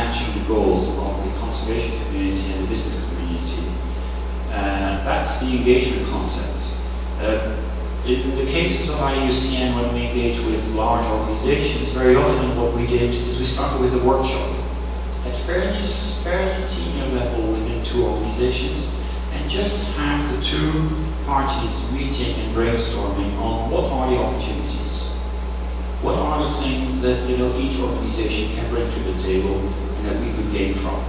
matching the goals of the conservation community and the business community. That's the engagement concept. In the cases of IUCN, when we engage with large organizations, very often what we did is we started with a workshop at fairly senior level within two organizations, and just have the two parties meeting and brainstorming on what are the opportunities, what are the things that each organization can bring to the table and that we could gain from.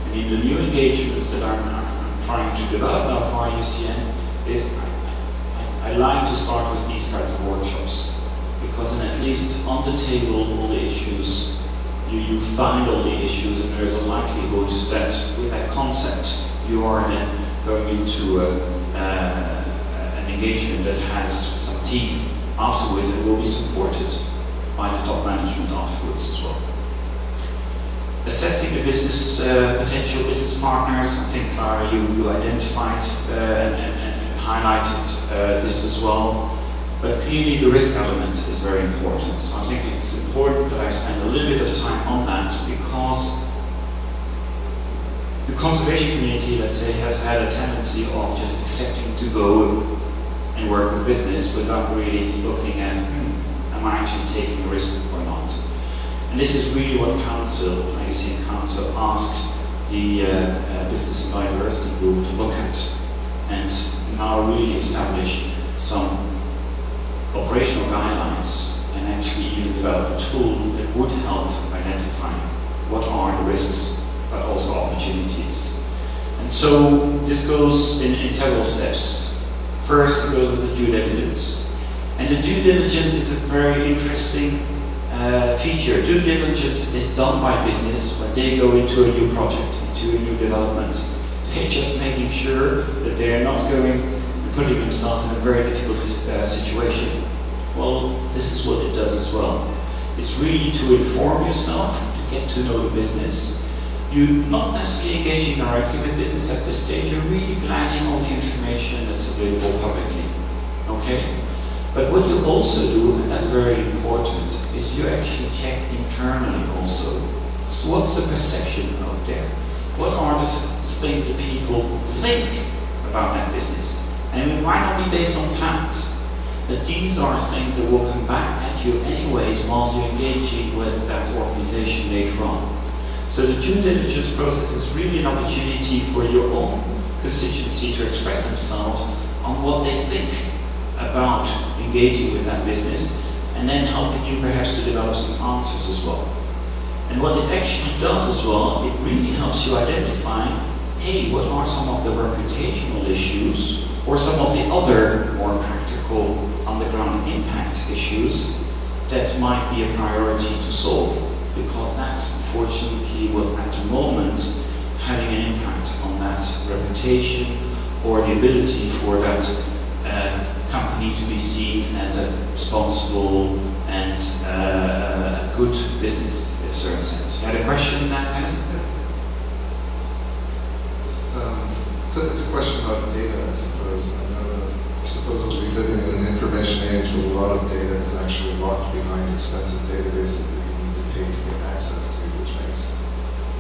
And in the new engagements that I'm trying to develop now for IUCN, is I like to start with these types of workshops, because then at least on the table all the issues, you find all the issues, and there's a likelihood that with that concept you are then going into an engagement that has some teeth afterwards and will be supported by the top management afterwards as well. Assessing the business, potential business partners, I think you identified and highlighted this as well, but clearly the risk element is very important. So I think it's important that I spend a little bit of time on that, because the conservation community, let's say, has had a tendency of just accepting to go and work with business without really looking at, am I actually taking a risk or not? And this is really what IUCN Council asked the Business and Biodiversity Group to look at, and now really establish some operational guidelines and actually even develop a tool that would help identify what are the risks but also opportunities. And so this goes in several steps. First, it goes with the due diligence. And the due diligence is a very interesting feature. Due diligence is done by business when they go into a new project, into a new development. They're just making sure that they are not going and putting themselves in a very difficult situation. Well, this is what it does as well. It's really to inform yourself, to get to know the business. You're not necessarily engaging directly with business at this stage, you're really gleaning all the information that's available publicly. Okay? But what you also do, and that's very important, is you actually check internally also. So what's the perception out there? What are the things that people think about that business? And it might not be based on facts, but these are things that will come back at you anyways whilst you're engaging with that organization later on. So the due diligence process is really an opportunity for your own constituency to express themselves on what they think about engaging with that business, and then helping you perhaps to develop some answers as well. And what it actually does as well, it really helps you identify, hey, what are some of the reputational issues, or some of the other more practical on-the-ground impact issues that might be a priority to solve, because that's unfortunately what's at the moment having an impact on that reputation, or the ability for that company to be seen as a responsible and good business in a certain sense. You had a question in that kind of thing? It's a question about data, I suppose. I know that we're supposedly living in an information age where a lot of data is actually locked behind expensive databases that you need to pay to get access to, which makes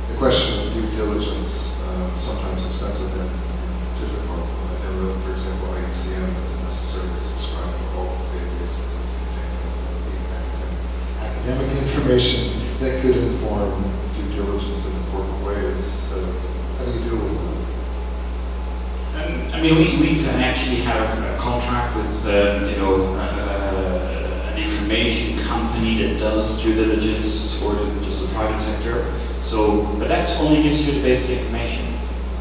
the question of due diligence sometimes expensive and difficult. I know that, for example, IUCN doesn't necessarily subscribe to all databases that contain academic information that could inform due diligence in important ways. So how do you deal with that? I mean, we've actually had a contract with, an information company that does due diligence for just the private sector. So, but that only gives you the basic information.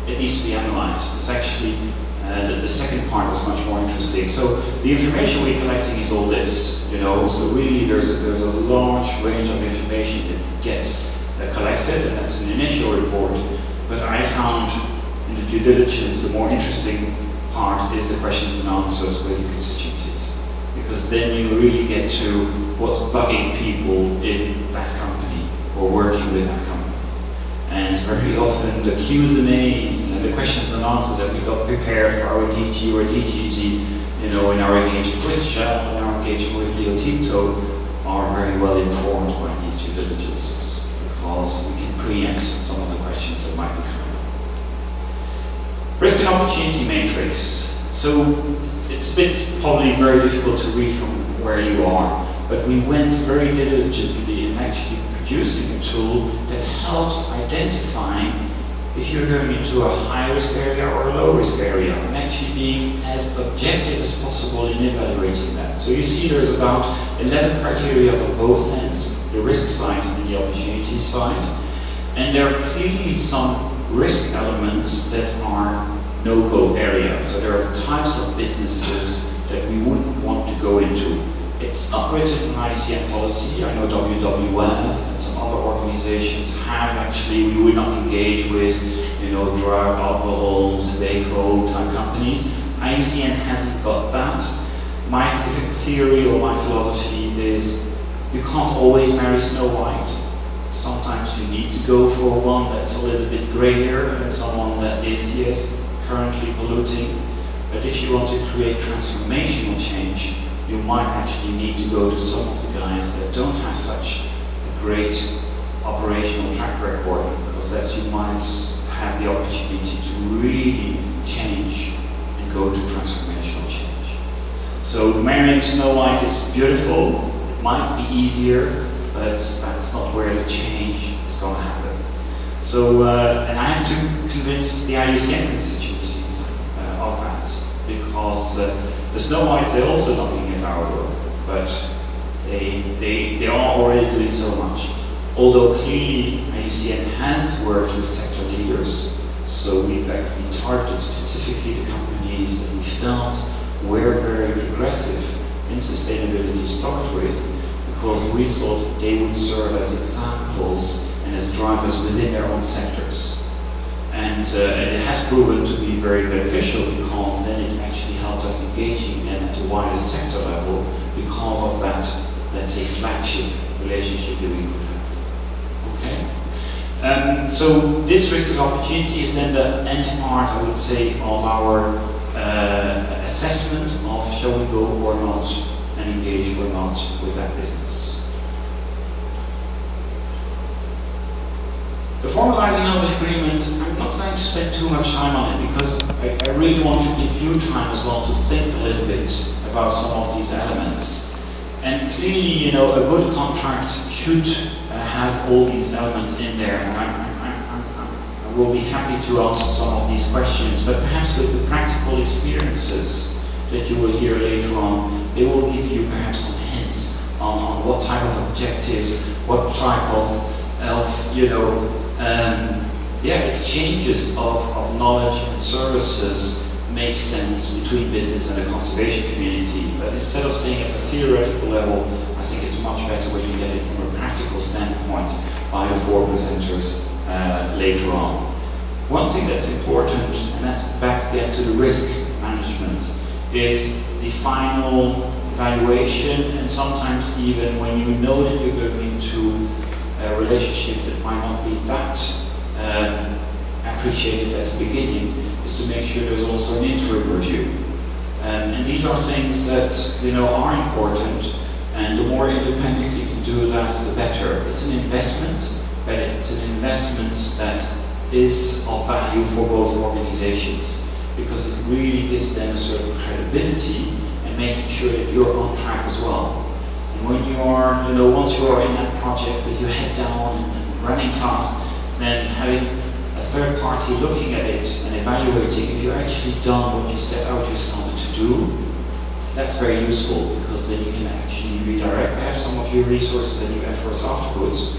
It needs to be analyzed. It's actually the second part is much more interesting. So the information we're collecting is all this, So really, there's a large range of information that gets collected, and that's an initial report. But I found in the due diligence, the more interesting part is the questions and answers with the constituencies, because then you really get to what's bugging people in that company or working with that company. And very often the Q's and A's and the questions and answers that we got prepared for our DG or DGG, in our engagement with Shell, in our engagement with Rio Tinto, are very well informed by these due diligences, because we can preempt some of the questions that might be coming up. Risk and opportunity matrix. So it's a bit probably very difficult to read from where you are, but we went very diligently in actually producing a tool that helps identifying if you're going into a high-risk area or a low-risk area, and actually being as objective as possible in evaluating that. So you see there's about 11 criteria on both ends, the risk side and the opportunity side, and there are clearly some risk elements that are no-go areas. So there are types of businesses that we wouldn't want to go into. It's not written in IUCN policy. I know WWF and some other organizations have actually, we would not engage with, drug, alcohol, tobacco type companies. IUCN hasn't got that. My theory or my philosophy is you can't always marry Snow White. Sometimes you need to go for one that's a little bit grayer and someone that is, yes, currently polluting. But if you want to create transformational change, you might actually need to go to some of the guys that don't have such a great operational track record, because that you might have the opportunity to really change and go to transformational change. So marrying Snow White is beautiful, it might be easier, but that's not where the change is going to happen. So, and I have to convince the IUCN constituencies of that, because the Snow Whites, they're also knocking at our door, but they are already doing so much. Although clearly IUCN has worked with sector leaders, so we've actually targeted specifically the companies that we felt were very progressive in sustainability to start with, because we thought they would serve as examples and as drivers within their own sectors. And it has proven to be very beneficial, because then it actually helped us engaging them at a wider sector level because of that, let's say, flagship relationship that we could have. Okay? So this risk and opportunity is then the end part, I would say, of our assessment of shall we go or not and engage or not with that business. The formalizing of an agreement, I'm not going to spend too much time on it, because I really want to give you time as well to think a little bit about some of these elements. And clearly, a good contract should have all these elements in there. And I will be happy to answer some of these questions, but perhaps with the practical experiences that you will hear later on, they will give you perhaps some hints on what type of objectives, what type of exchanges of knowledge and services make sense between business and the conservation community. But instead of staying at a theoretical level, I think it's much better when you get it from a practical standpoint by the four presenters later on. One thing that's important, and that's back again to the risk management, is the final evaluation, and sometimes even when you know that you're going into a relationship that might not be that appreciated at the beginning, is to make sure there's also an interim review. And these are things that are important, and the more independent you can do that, the better. It's an investment, but it's an investment that is of value for both organizations, because it really gives them a certain credibility and making sure that you're on track as well. And when you are, once you are in that project with your head down and running fast, then having a third party looking at it and evaluating if you're actually done what you set out yourself to do, that's very useful, because then you can actually redirect perhaps some of your resources and your efforts afterwards,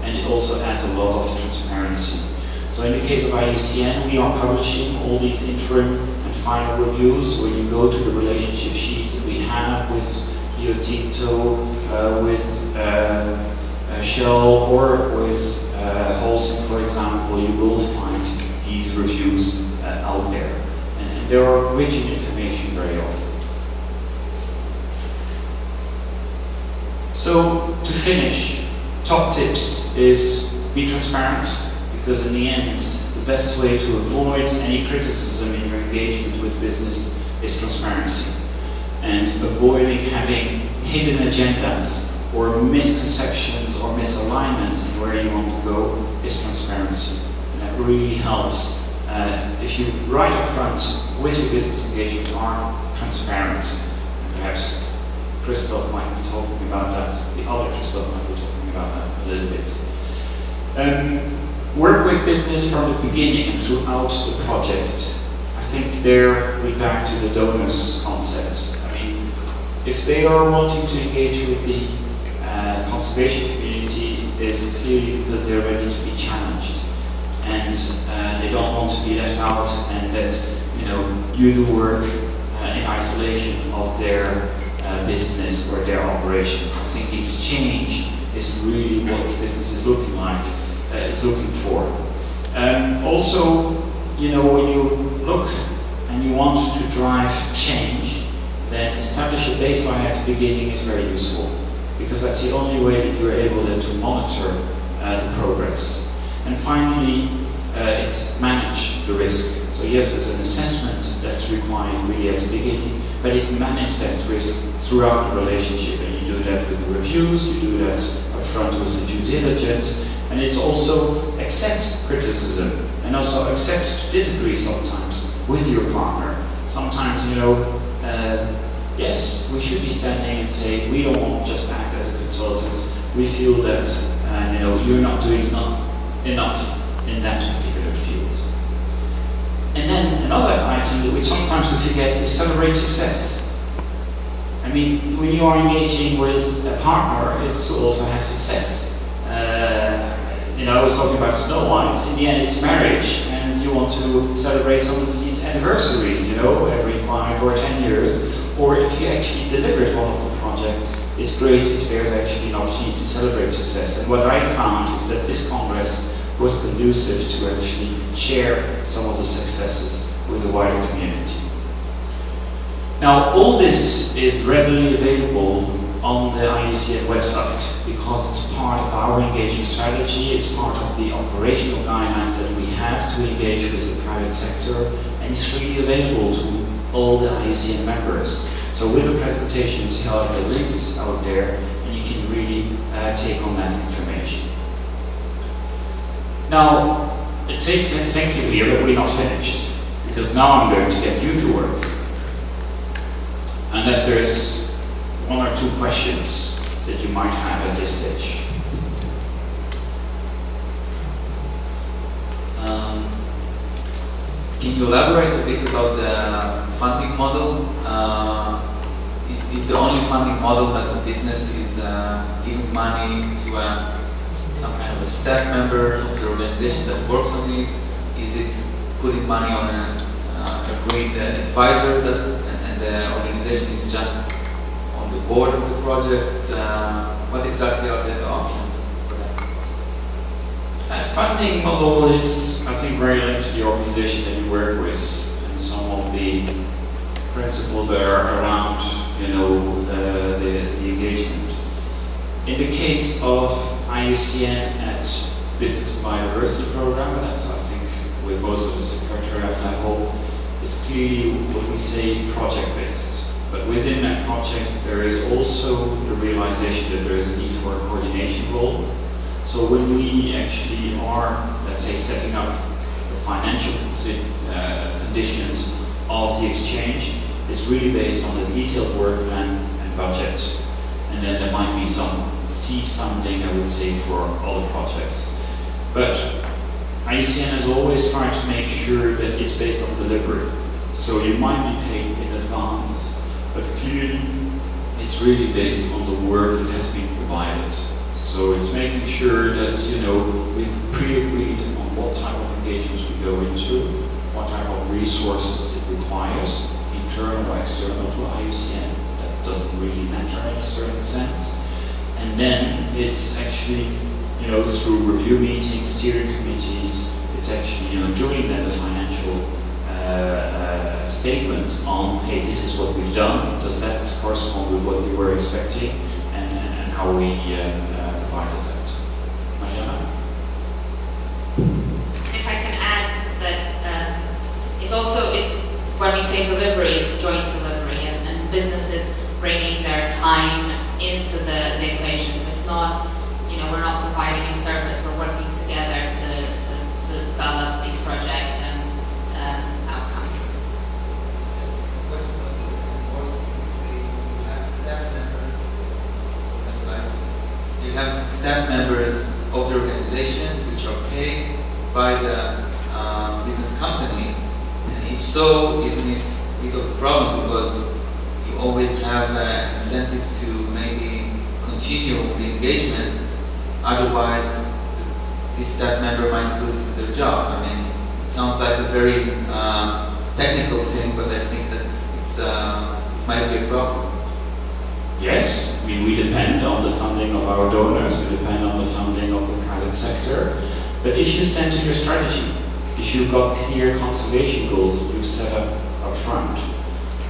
and it also adds a lot of transparency. So in the case of IUCN, we are publishing all these interim and final reviews, where you go to the relationship sheets that we have with Rio Tinto, with Shell, or with Holcim, for example. You will find these reviews out there, and they are rich in information very often. So to finish, top tips is be transparent, because in the end, the best way to avoid any criticism in your engagement with business is transparency. And avoiding having hidden agendas or misconceptions or misalignments in where you want to go is transparency. really helps if you right up front with your business engagement are transparent. And perhaps Christoph might be talking about that, the other Christoph might be talking about that a little bit. Work with business from the beginning and throughout the project. I think there we're back to the donors concept. I mean, if they are wanting to engage with the conservation community, is clearly because they're ready to be challenged, and they don't want to be left out, and that you do work in isolation of their business or their operations. I think the exchange is really what business is looking like, is looking for. Also, when you look and you want to drive change, then establish a baseline at the beginning is very useful, because that's the only way that you're able then to monitor the progress. And finally, it's manage the risk. So yes, there's an assessment that's required really at the beginning, but it's manage that risk throughout the relationship, and you do that with the reviews, you do that up front with the due diligence, and it's also accept criticism, and also accept to disagree sometimes with your partner. Sometimes, yes, we should be standing and say, we don't want to just act as a consultant. We feel that, you're not doing enough in that particular field. And then another item that we sometimes forget is celebrate success. I mean, when you are engaging with a partner, it's to also have success. I was talking about Snow White. In the end, it's marriage, and you want to celebrate some of these anniversaries, every 5 or 10 years. Or if you actually delivered one of the projects, it's great if there's actually an opportunity to celebrate success. And what I found is that this Congress was conducive to actually share some of the successes with the wider community. Now, all this is readily available on the IUCN website, because it's part of our engagement strategy, it's part of the operational guidelines that we have to engage with the private sector, and it's freely available to all the IUCN members. So with the presentations, you have the links out there, and you can really take on that information. Now, it says thank you here, but we're not finished, because now I'm going to get you to work. Unless there's 1 or 2 questions that you might have at this stage. Can you elaborate a bit about the funding model? Is the only funding model that the business is giving money to some kind of a staff member of the organization that works on it? Is it putting money on an agreed advisor and the organization is just on the board of the project? What exactly are the options for that? A funding model is, I think, very linked to the organization that you work with, and some of the principles that are around, the engagement. In the case of IUCN at Business and Biodiversity Program, and that's, I think, with most of the secretariat level, it's clearly what we say project-based. But within that project, there is also the realization that there is a need for a coordination role. So when we actually are, let's say, setting up the financial conditions of the exchange, it's really based on the detailed work plan and budget. And then there might be some seed funding, I would say, for other projects. But IUCN has always tried to make sure that it's based on delivery. So you might be paid in advance, but clearly it's really based on the work that has been provided. So it's making sure that, we've pre-agreed on what type of engagements we go into, what type of resources it requires, internal or external to IUCN. That doesn't really matter in a certain sense. And then it's actually, through review meetings, steering committees, it's actually, doing then the financial statement on, hey, this is what we've done, does that correspond with what you were expecting, and how we provided that. Mariana? If I can add that it's when we say delivery, it's joint delivery, and businesses bringing their time into the equation. So it's not, we're not providing a service, we're working together to develop which are paid by the business company? And if so, isn't it a bit of a problem because you always have an incentive to maybe continue the engagement, otherwise this staff member might lose their job? I mean, it sounds like a very technical thing, but I think that it might be a problem. Yes, I mean, we depend on the funding of our donors, we depend on the funding of the private sector. But if you stand to your strategy, if you've got clear conservation goals that you've set up front,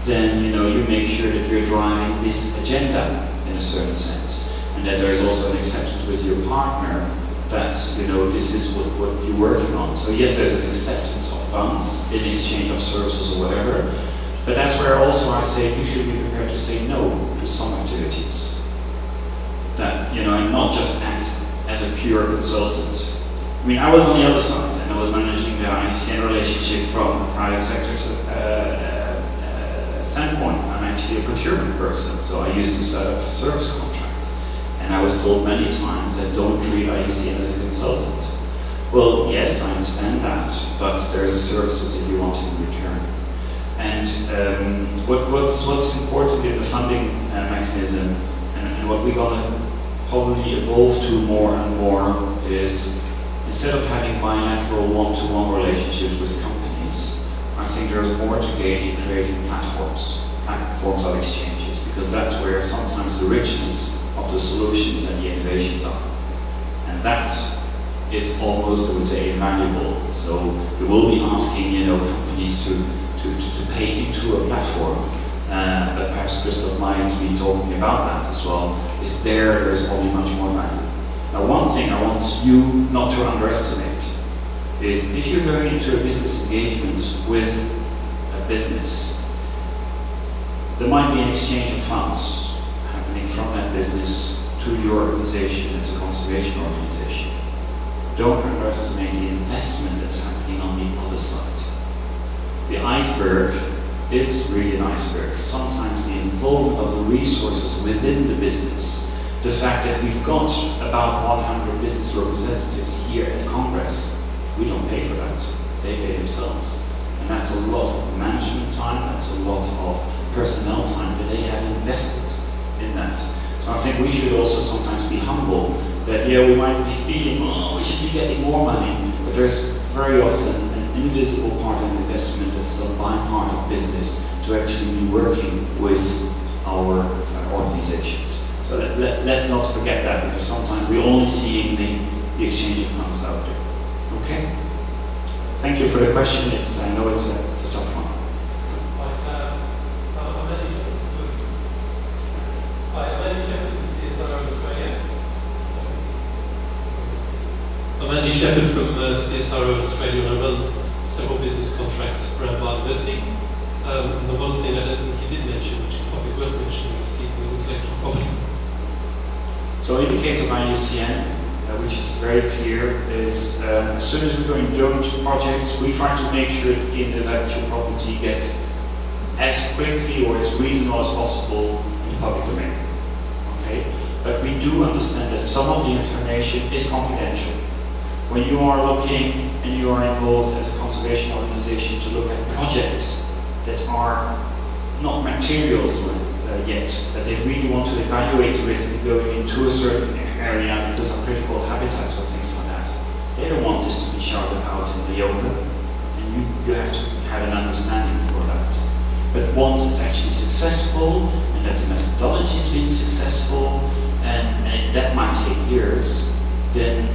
then you make sure that you're driving this agenda in a certain sense, and that there is also an acceptance with your partner that this is what you're working on. So yes, there's an acceptance of funds in exchange of services or whatever. But that's where also I say you should be prepared to say no to some activities. That, and not just act as a pure consultant. I mean, I was on the other side, and I was managing the ICN relationship from a private sector standpoint. I'm actually a procurement person, so I used to set up a service contract. And I was told many times that don't treat ICN as a consultant. Well, yes, I understand that, but there's services that you want in return. And what's important in the funding mechanism, and what we're going to probably evolve to more and more, is instead of having bilateral one-to-one relationships with companies, I think there's more to gain in creating platforms of exchanges, because that's where sometimes the richness of the solutions and the innovations are. And that is almost, I would say, invaluable. So we will be asking, companies to pay into a platform, but perhaps Christoph might be talking about that as well. There's probably much more value. Now, one thing I want you not to underestimate is if you're going into a business engagement with a business, there might be an exchange of funds happening from that business to your organization as a conservation organization. Don't underestimate the investment that's happening on the other side. The iceberg is really an iceberg. Sometimes the involvement of the resources within the business, the fact that we've got about 100 business representatives here at Congress, we don't pay for that. They pay themselves. And that's a lot of management time, that's a lot of personnel time that they have invested in that. So I think we should also sometimes be humble that, yeah, we might be feeling, oh, we should be getting more money, but there's very often an invisible part of investment that's done by part of business to actually be working with our organizations. So let's not forget that, because sometimes we're only seeing the exchange of funds out there. Okay? Thank you for the question. I know it's a tough one. I'm Andy Shepherd from CSRO in Australia, and I run several business contracts around biodiversity. And the one thing I don't think you did mention, which is probably worth mentioning, is keeping intellectual property. So in the case of IUCN, which is very clear, is as soon as we're going to projects, we try to make sure that intellectual property gets as quickly or as reasonable as possible in the public domain. Okay? But we do understand that some of the information is confidential. When you are looking and you are involved as a conservation organization to look at projects that are not materials yet, that they really want to evaluate the risk of going into a certain area because of critical habitats or things like that, they don't want this to be shouted out in the open, and you have to have an understanding for that. But once it's actually successful, and that the methodology has been successful, and that might take years, then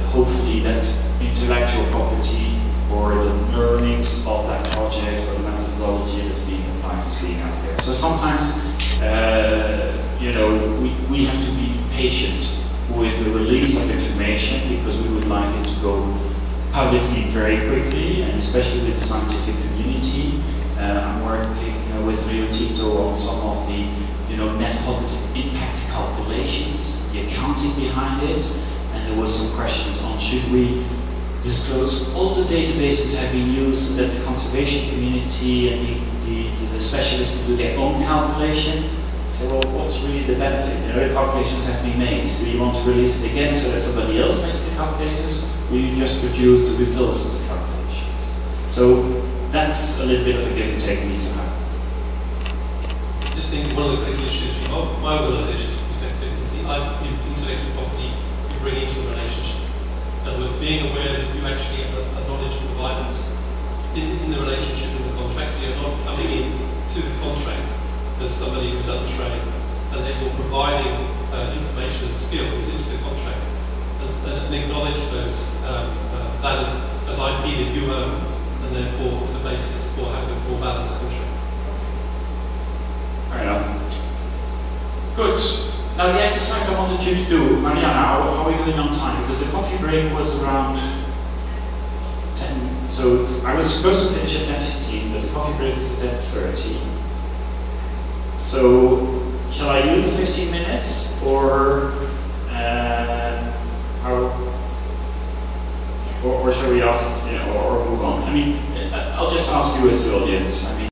hopefully that intellectual property or the learnings of that project or the methodology that's being applied is being out there. So sometimes, we have to be patient with the release of information, because we would like it to go publicly very quickly, and especially with the scientific community. I'm working with Rio Tinto on some of the net positive impact calculations, the accounting behind it, and there were some questions on should we disclose all the databases that have been used so that the conservation community and the specialists can do their own calculation. It's say, well, what's really the benefit? You know, the calculations have been made. Do you want to release it again so that somebody else makes the calculations? Or you just produce the results of the calculations? So that's a little bit of a give and take needs to happen. I just think one of the critical issues from my organisation's perspective is the intellectual property you bring into a relationship. In other words, being aware that you actually are knowledge providers in the relationship, in the contract, so you're not coming in to the contract as somebody who's untrained, and then you're providing information and skills into the contract, and acknowledge those that as IP that you own, and therefore as a basis for having a more balanced contract. Fair enough. Good. Now the exercise I wanted you to do, Mariana, how are we doing on time? Because the coffee break was around 10, so I was supposed to finish at 10:15, but the coffee break is at 10:30. So, shall I use the 15 minutes, or or shall we ask, or move on? I mean, I'll just ask you as the audience. I mean.